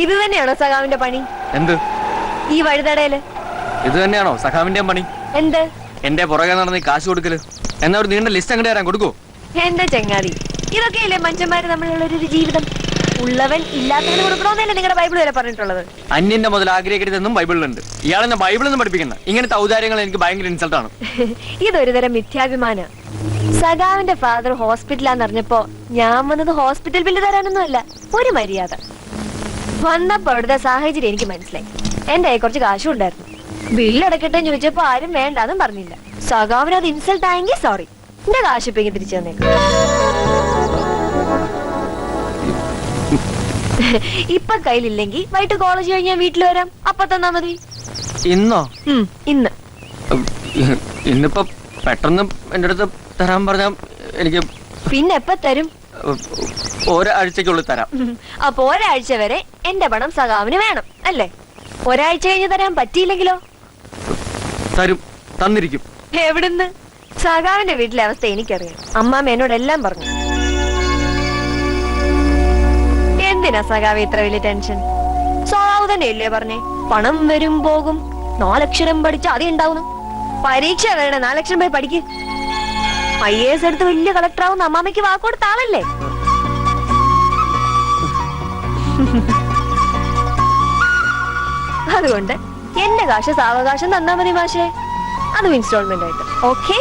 ഇത് തന്നെയാണോ സഖാവിന്റെ പണി? എന്ത്? ഈ വഴിതടയില് ഇത് തന്നെയാണോ സഖാവിന്റെയും പണി? എന്ത്? എന്റെ പുറകെ നടന്ന് കാശ് കൊടുക്കല്. എന്നാ ഒരു നീണ്ട ലിസ്റ്റ് അങ്ങോട്ട് തരാൻ കൊടുക്കോ? എന്റെ ചങ്ങാതി, ഇതൊക്കെയല്ലേ മനുഷ്യന്മാര് തമ്മിലുള്ള ഒരു ജീവിതം. ഉള്ളവൻ ഇല്ലാത്തവന് കൊടുക്കണമെന്നല്ലേ നിങ്ങളുടെ ബൈബിൾ വരെ പറഞ്ഞിട്ടുള്ളത്. അന്യന്റെ മുതൽ ആഗ്രഹിക്കരുതെന്നും ബൈബിളിലുണ്ട്. ഇയാളെന്നെ ബൈബിളൊന്നും പഠിപ്പിക്കണ്ട. ഇങ്ങനത്തെ ഔദാര്യങ്ങൾ എനിക്ക് ഭയങ്കര ഇൻസൾട്ടാണ്. ഇതൊരു തരം മിഥ്യാഭിമാന. സഖാവിന്റെ ഫാദർ ഹോസ്പിറ്റലാന്ന് അറിഞ്ഞപ്പോ ഞാൻ വന്നത് ഹോസ്പിറ്റൽ ബില്ല് തരാനൊന്നും അല്ല, ഒരു മര്യാദ. വന്നപ്പോ അവിടുത്തെ സാഹചര്യം എനിക്ക് മനസ്സിലായി. എന്റെ കയ്യിൽ കുറച്ച് കാശും ഉണ്ടായിരുന്നു. ബില്ലടക്കട്ടെ ചോദിച്ചപ്പോ ആരും വേണ്ടാന്നും പറഞ്ഞില്ല. സഖാവിന് അത് ഇൻസൾട്ട് ആയെങ്കിൽ സോറി, എന്റെ കാശ് ഇപ്പൊ ഇങ്ങനെ തിരിച്ചു തന്നേക്കും. ഇപ്പൊ കയ്യിലില്ലെങ്കിൽ വൈകിട്ട് കോളേജ് കഴിഞ്ഞാൽ വീട്ടിൽ വരാം, അപ്പൊ തന്നാ മതി. ഇന്നോ? ഇന്ന്. ഇന്നിപ്പോ പെട്ടെന്ന് എന്റെ അടുത്ത് തരാൻ പറഞ്ഞാ എനിക്ക് പിന്നെ എപ്പ തരും? ഒരാഴ്ചക്കുള്ളിൽ തരാം. അപ്പൊ ഒരാഴ്ച വരെ എന്റെ പണം സഖാവിന് വേണം അല്ലേ? ഒരാഴ്ച കഴിഞ്ഞ് തരാൻ പറ്റിയില്ലെങ്കിലോ? തരും, തന്നിരിക്കും. എവിടുന്ന്? സഖാവിന്റെ വീട്ടിലെ അവസ്ഥ എനിക്കറിയാം. അമ്മാമ്മ എന്നോടെല്ലാം പറഞ്ഞു. എന്തിനാ സഖാവ് ഇത്ര വലിയ ടെൻഷൻ? സഖാവ് തന്നെയല്ലേ പറഞ്ഞേ, പണം വരും പോകും, 4 അക്ഷരം പഠിച്ച അത് ഉണ്ടാവുന്നു. പരീക്ഷ വേണേ 4 അക്ഷരം പോയി പഠിക്ക്. IAS എടുത്ത് വലിയ കളക്ടർ ആവുന്ന അമ്മാമ്മയ്ക്ക് വാക്കുകൊടുത്ത ആളല്ലേ? അതുകൊണ്ട് എന്റെ കാശ് സാവകാശം തന്നാ മതി മാഷേ, അതും ഇൻസ്റ്റാൾമെന്റ് ആയിട്ട്. ഓക്കേ?